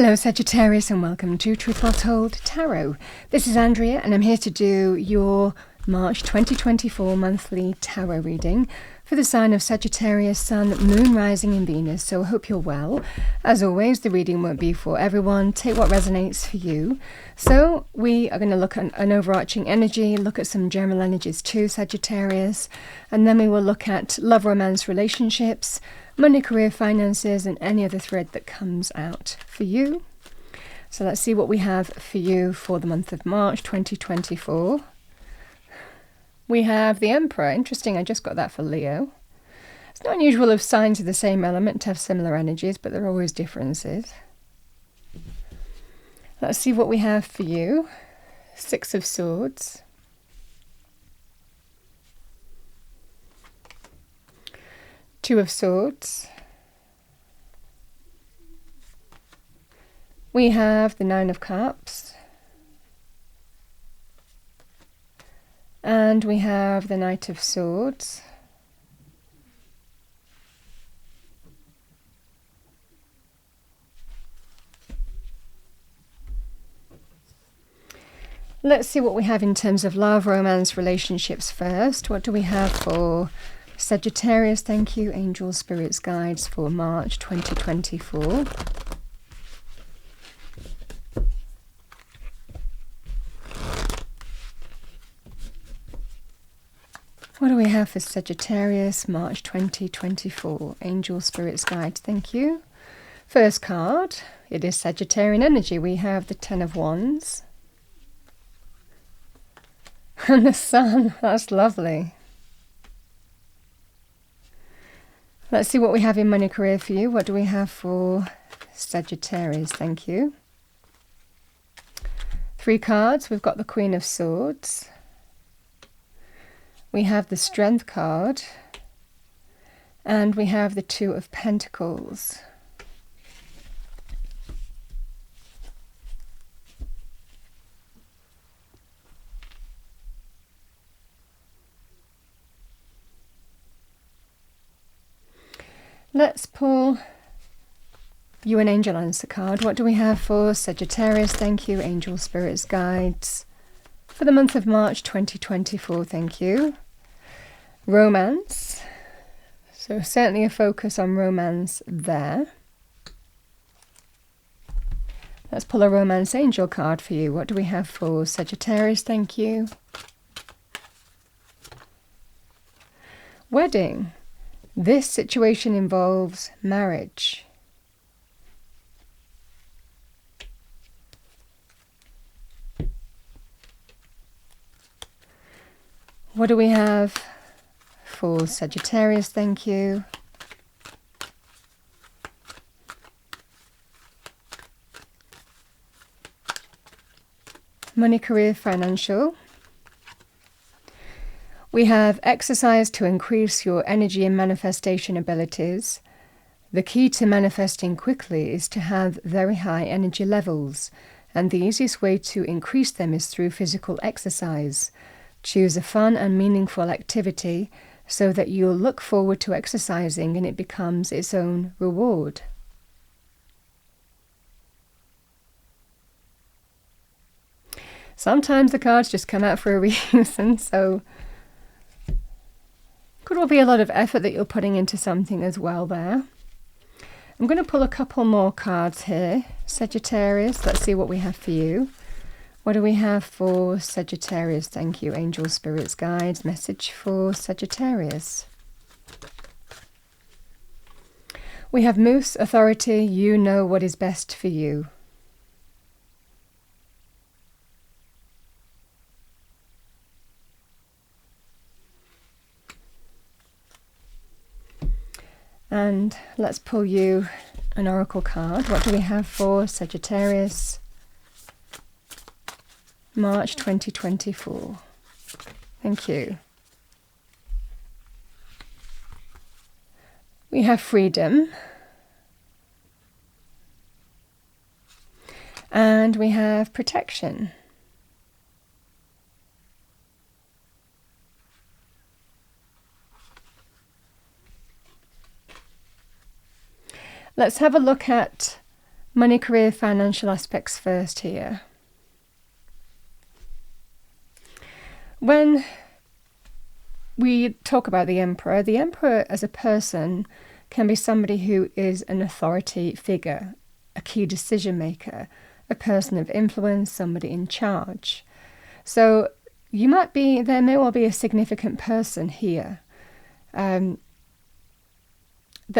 Hello Sagittarius and welcome to Truth Well Told Tarot. This is Andrea and I'm here to do your March 2024 monthly tarot reading for the sign of Sagittarius, Sun, Moon, Rising and Venus. So I hope you're well. As always, the reading won't be for everyone. Take what resonates for you. So we are going to look at an overarching energy, look at some general energies too, Sagittarius, and then we will look at love, romance, relationships, money, career, finances, and any other thread that comes out for you. So let's see what we have for you for the month of March 2024. We have the Emperor. Interesting, I just got that for Leo. It's not unusual of signs of the same element to have similar energies, but there are always differences. Let's see what we have for you. Six of Swords. Two of Swords. We have the Nine of Cups. And we have the Knight of Swords. Let's see what we have in terms of love, romance, relationships first. What do we have for Sagittarius? Thank you, angels, spirits, guides for March 2024. What do we have for Sagittarius, March 2024? Angel, spirits, guides, thank you. First card, it is Sagittarian energy. We have the Ten of Wands. And the Sun, that's lovely. Let's see what we have in money, career for you. What do we have for Sagittarius? Thank you. Three cards, we've got the Queen of Swords. We have the Strength card, and we have the Two of Pentacles. Let's pull you an angel answer card. What do we have for Sagittarius? Thank you, angel, spirits, guides. For the month of March 2024, thank you. Romance. So certainly a focus on romance there. Let's pull a romance angel card for you. What do we have for Sagittarius? Thank you. Wedding. This situation involves marriage. What do we have for Sagittarius? Thank you. Money, career, financial. We have exercise to increase your energy and manifestation abilities. The key to manifesting quickly is to have very high energy levels, and the easiest way to increase them is through physical exercise. Choose a fun and meaningful activity so that you'll look forward to exercising and it becomes its own reward. Sometimes the cards just come out for a reason, so could all be a lot of effort that you're putting into something as well there. I'm going to pull a couple more cards here. Sagittarius, let's see what we have for you. What do we have for Sagittarius? Thank you, angel, spirits, guides. Message for Sagittarius. We have Moose, authority. You know what is best for you. And let's pull you an oracle card. What do we have for Sagittarius? March 2024. Thank you. We have freedom. And we have protection. Let's have a look at money, career, financial aspects first here. When we talk about the Emperor as a person can be somebody who is an authority figure, a key decision maker, a person of influence, somebody in charge. So there may well be a significant person here that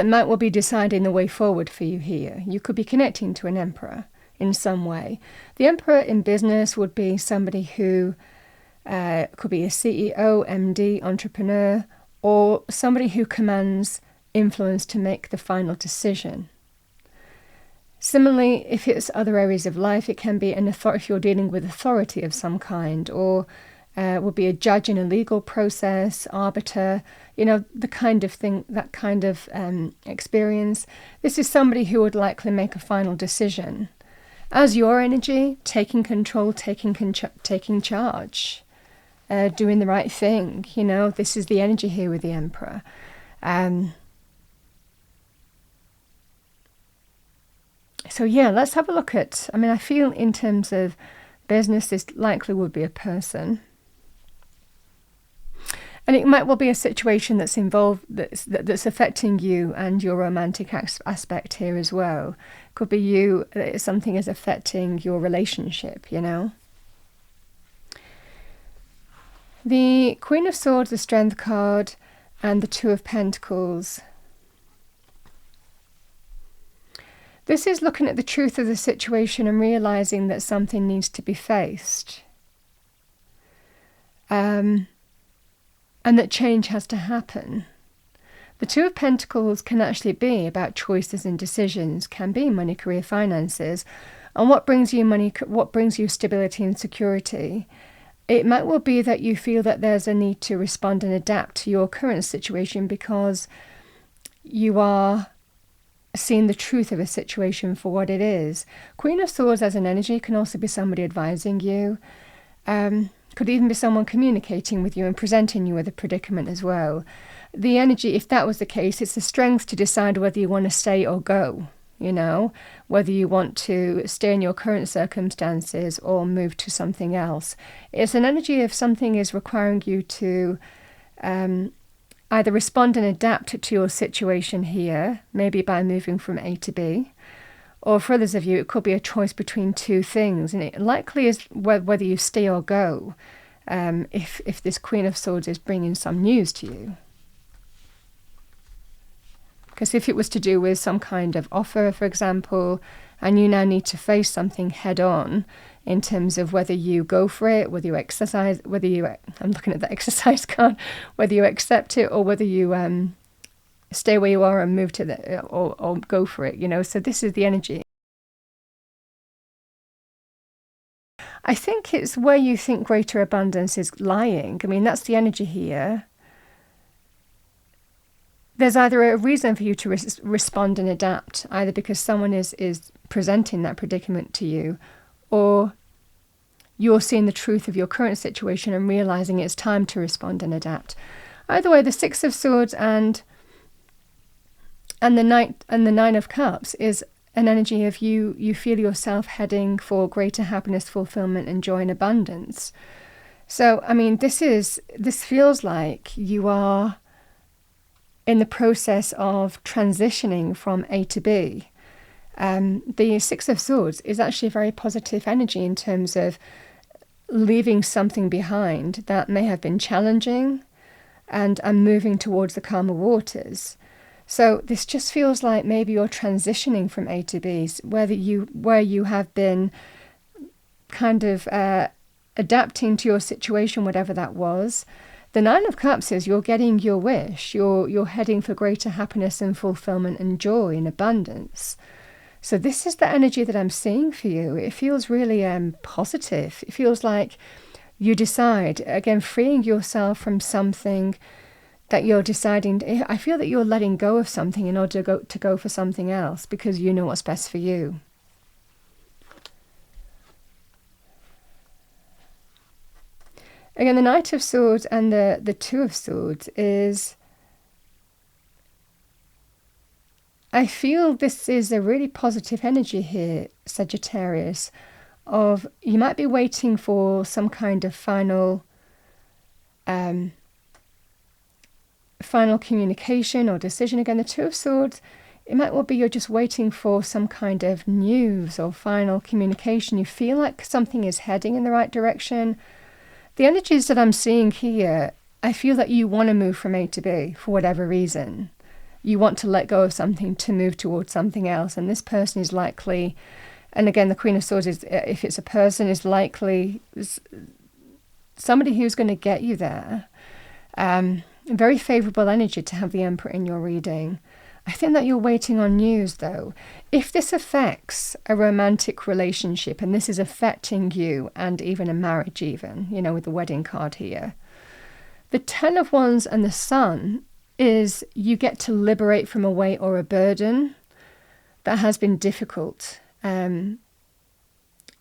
might well be deciding the way forward for you here. You could be connecting to an Emperor in some way. The Emperor in business would be somebody who could be a CEO, MD, entrepreneur, or somebody who commands influence to make the final decision. Similarly, if it's other areas of life, it can be an authority if you're dealing with authority of some kind, or would be a judge in a legal process, arbiter, the kind of thing, that kind of experience. This is somebody who would likely make a final decision. As your energy, taking control, taking charge, doing the right thing. This is the energy here with the Emperor. So yeah, let's have a look at, I feel in terms of business, this likely would be a person. And it might well be a situation that's involved, that's affecting you and your romantic aspect here as well. Could be something is affecting your relationship, The Queen of Swords, the Strength card, and the Two of Pentacles. This is looking at the truth of the situation and realizing that something needs to be faced. And that change has to happen. The Two of Pentacles can actually be about choices and decisions, can be money, career, finances, and what brings you money, what brings you stability and security. It might well be that you feel that there's a need to respond and adapt to your current situation because you are seeing the truth of a situation for what it is. Queen of Swords as an energy can also be somebody advising you. Could even be someone communicating with you and presenting you with a predicament as well. The energy, if that was the case, it's the strength to decide whether you want to stay or go, whether you want to stay in your current circumstances or move to something else. It's an energy of something is requiring you to either respond and adapt to your situation here, maybe by moving from A to B, or for others of you, it could be a choice between two things, and it likely is whether you stay or go, if this Queen of Swords is bringing some news to you. Because if it was to do with some kind of offer, for example, and you now need to face something head on in terms of whether you go for it, whether you exercise, I'm looking at the exercise card, whether you accept it or whether you stay where you are and move to or go for it, so this is the energy. I think it's where you think greater abundance is lying. That's the energy here. There's either a reason for you to respond and adapt, either because someone is presenting that predicament to you, or you're seeing the truth of your current situation and realizing it's time to respond and adapt. Either way, the Six of Swords and the Nine of Cups is an energy of you feel yourself heading for greater happiness, fulfillment, and joy and abundance. So, this feels like you are in the process of transitioning from A to B. The Six of Swords is actually a very positive energy in terms of leaving something behind that may have been challenging and moving towards the calmer waters. So this just feels like maybe you're transitioning from A to B, where you have been kind of adapting to your situation, whatever that was. The Nine of Cups is you're getting your wish. You're heading for greater happiness and fulfillment and joy and abundance. So this is the energy that I'm seeing for you. It feels really positive. It feels like you decide, again, freeing yourself from something that you're deciding. I feel that you're letting go of something in order to go for something else because you know what's best for you. Again, the Knight of Swords and the Two of Swords is I feel this is a really positive energy here, Sagittarius, of you might be waiting for some kind of final communication or decision. Again, the Two of Swords, it might well be you're just waiting for some kind of news or final communication. You feel like something is heading in the right direction. The energies that I'm seeing here, I feel that you want to move from A to B for whatever reason. You want to let go of something to move towards something else. And this person is likely, and again, the Queen of Swords, is, if it's a person, is likely somebody who's going to get you there. Very favourable energy to have the Emperor in your reading. I think that you're waiting on news, though. If this affects a romantic relationship, and this is affecting you and even a marriage even, you know, with the wedding card here, the Ten of Wands and the Sun is you get to liberate from a weight or a burden that has been difficult. You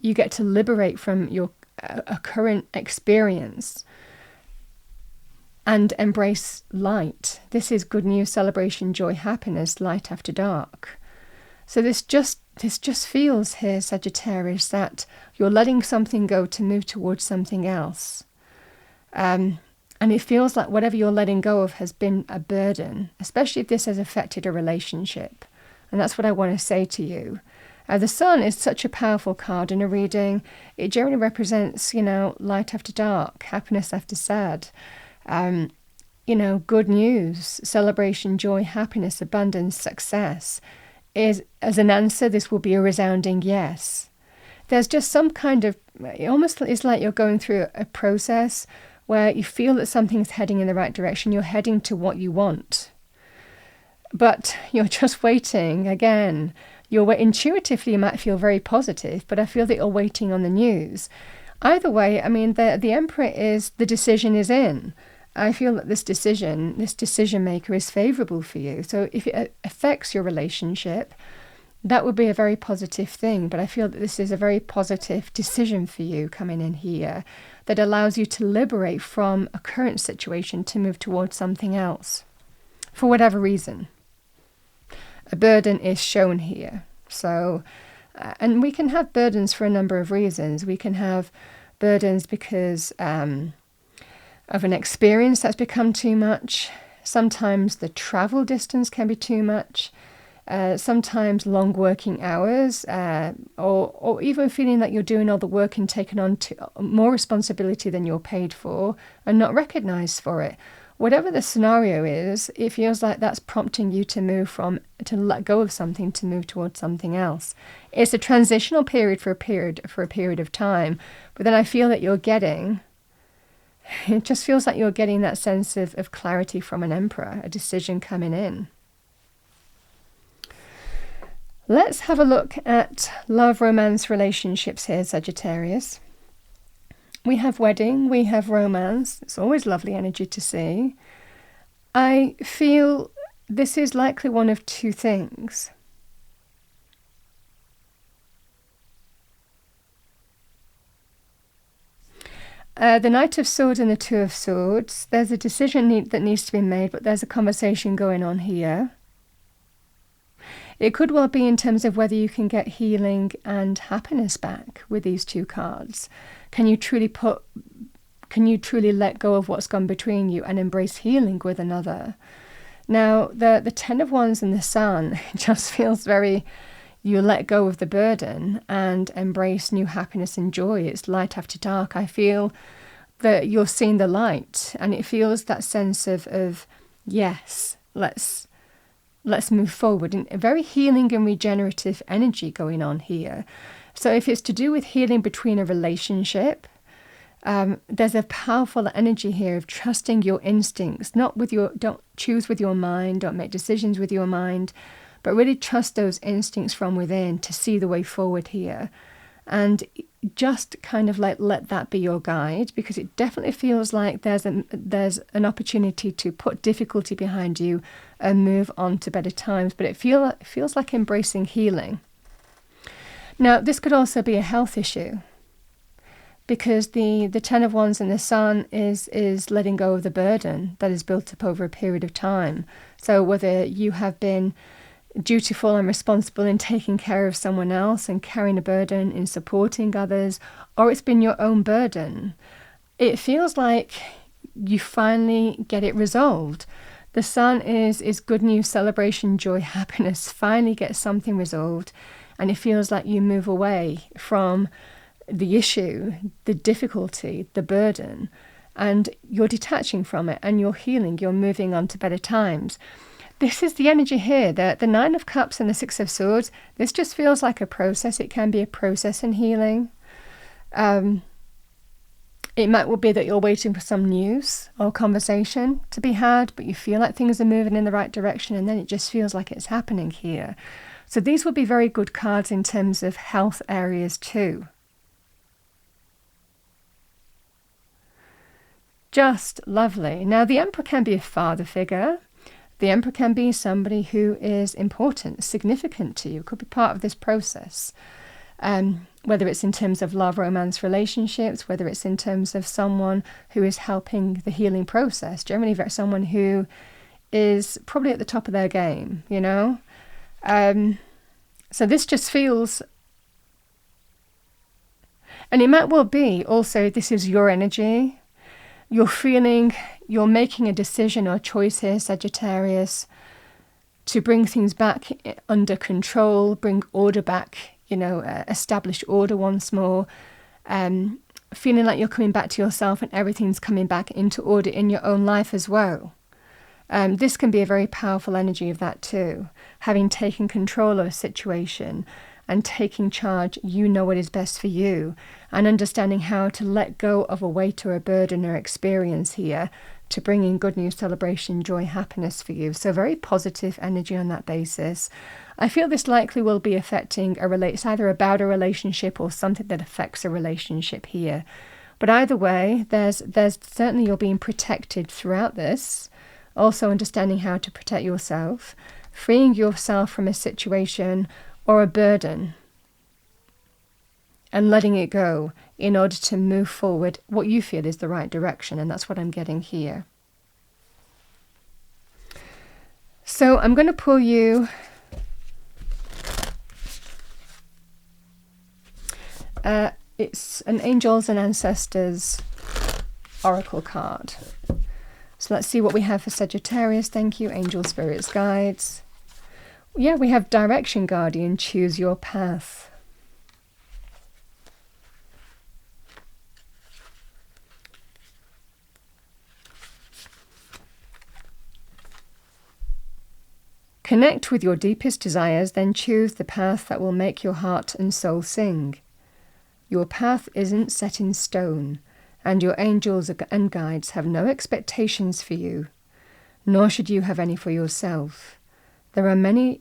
get to liberate from your a current experience and embrace light. This is good news, celebration, joy, happiness, light after dark. So this just feels here, Sagittarius, that you're letting something go to move towards something else. And it feels like whatever you're letting go of has been a burden, especially if this has affected a relationship. And that's what I want to say to you. The Sun is such a powerful card in a reading. It generally represents, you know, light after dark, happiness after sad. You know, good news, celebration, joy, happiness, abundance, success. Is as an answer, this will be a resounding yes. There's just some kind of, it almost is like you're going through a process where you feel that something's heading in the right direction. You're heading to what you want. But you're just waiting. Again, intuitively you might feel very positive, but I feel that you're waiting on the news. Either way, I mean, the Emperor is, the decision is in. I feel that this decision maker is favourable for you. So if it affects your relationship, that would be a very positive thing. But I feel that this is a very positive decision for you coming in here that allows you to liberate from a current situation to move towards something else for whatever reason. A burden is shown here. So, and we can have burdens for a number of reasons. We can have burdens because of an experience that's become too much. Sometimes the travel distance can be too much. Sometimes long working hours, or even feeling that you're doing all the work and taking on more responsibility than you're paid for and not recognized for it. Whatever the scenario is, it feels like that's prompting you to let go of something to move towards something else. It's a transitional period for a period of time, but then I feel that it just feels like you're getting that sense of clarity from an Emperor, a decision coming in. Let's have a look at love, romance, relationships here, Sagittarius. We have wedding, we have romance. It's always lovely energy to see. I feel this is likely one of two things. The Knight of Swords and the Two of Swords. There's a decision that needs to be made, but there's a conversation going on here. It could well be in terms of whether you can get healing and happiness back with these two cards. Can you truly let go of what's gone between you and embrace healing with another? Now, the Ten of Wands and the Sun just feels very, you let go of the burden and embrace new happiness and joy. It's light after dark. I feel that you're seeing the light, and it feels that sense of yes, let's move forward. And a very healing and regenerative energy going on here. So if it's to do with healing between a relationship, there's a powerful energy here of trusting your instincts, don't choose with your mind, don't make decisions with your mind, but really trust those instincts from within to see the way forward here. And just kind of like let that be your guide, because it definitely feels like there's an opportunity to put difficulty behind you and move on to better times. But it feels like embracing healing. Now, this could also be a health issue, because the Ten of Wands and the Sun is letting go of the burden that is built up over a period of time. So whether you have been dutiful and responsible in taking care of someone else and carrying a burden in supporting others, or it's been your own burden. It feels like you finally get it resolved. The Sun is good news, celebration, joy, happiness. Finally get something resolved, and it feels like you move away from the issue, the difficulty, the burden, and you're detaching from it and you're healing, you're moving on to better times. This is the energy here, the Nine of Cups and the Six of Swords. This just feels like a process. It can be a process in healing. It might well be that you're waiting for some news or conversation to be had, but you feel like things are moving in the right direction, and then it just feels like it's happening here. So these would be very good cards in terms of health areas too. Just lovely. Now, the Emperor can be a father figure. The Emperor can be somebody who is important, significant to you, could be part of this process. Whether it's in terms of love, romance, relationships, whether it's in terms of someone who is helping the healing process, generally someone who is probably at the top of their game, you know. So this just feels, and it might well be also this is your energy. You're feeling, you're making a decision or choice here, Sagittarius, to bring things back under control, bring order back, establish order once more, feeling like you're coming back to yourself and everything's coming back into order in your own life as well. This can be a very powerful energy of that too, having taken control of a situation and taking charge. You know what is best for you, and understanding how to let go of a weight or a burden or experience here to bring in good news, celebration, joy, happiness for you. So very positive energy on that basis. I feel this likely will be affecting it's either about a relationship or something that affects a relationship here. But either way, there's certainly you're being protected throughout this. Also understanding how to protect yourself, freeing yourself from a situation or a burden and letting it go in order to move forward what you feel is the right direction. And that's what I'm getting here. So I'm going to pull you it's an Angels and Ancestors Oracle card. So let's see what we have for Sagittarius. Thank you, Angels, Spirits, Guides. Yeah, we have Direction Guardian, choose your path. Connect with your deepest desires, then choose the path that will make your heart and soul sing. Your path isn't set in stone, and your angels and guides have no expectations for you, nor should you have any for yourself. There are many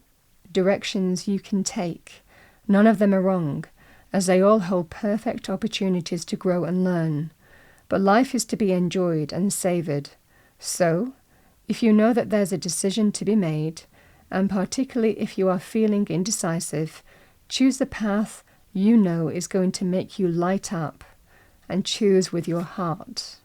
directions you can take. None of them are wrong, as they all hold perfect opportunities to grow and learn. But life is to be enjoyed and savoured. So, if you know that there's a decision to be made, and particularly if you are feeling indecisive, choose the path you know is going to make you light up, and choose with your heart.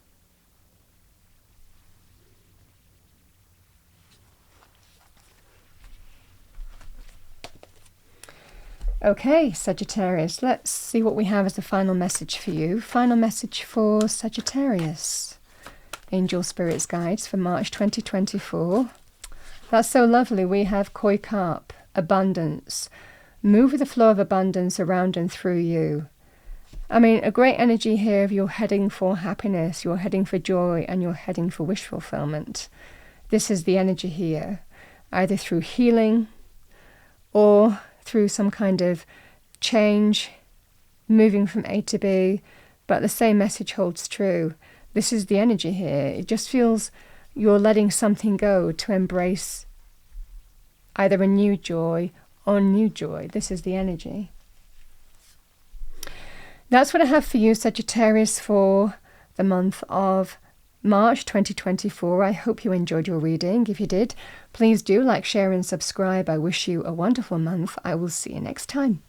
Okay, Sagittarius, let's see what we have as the final message for you. Final message for Sagittarius. Angel Spirits Guides for March 2024. That's so lovely. We have Koi Carp, abundance. Move with the flow of abundance around and through you. I mean, a great energy here of you're heading for happiness, you're heading for joy, and you're heading for wish fulfillment. This is the energy here, either through healing or through some kind of change, moving from A to B, but the same message holds true. This is the energy here. It just feels you're letting something go to embrace either a new joy or new joy. This is the energy. That's what I have for you, Sagittarius, for the month of March 2024. I hope you enjoyed your reading. If you did, please do like, share and subscribe. I wish you a wonderful month. I will see you next time.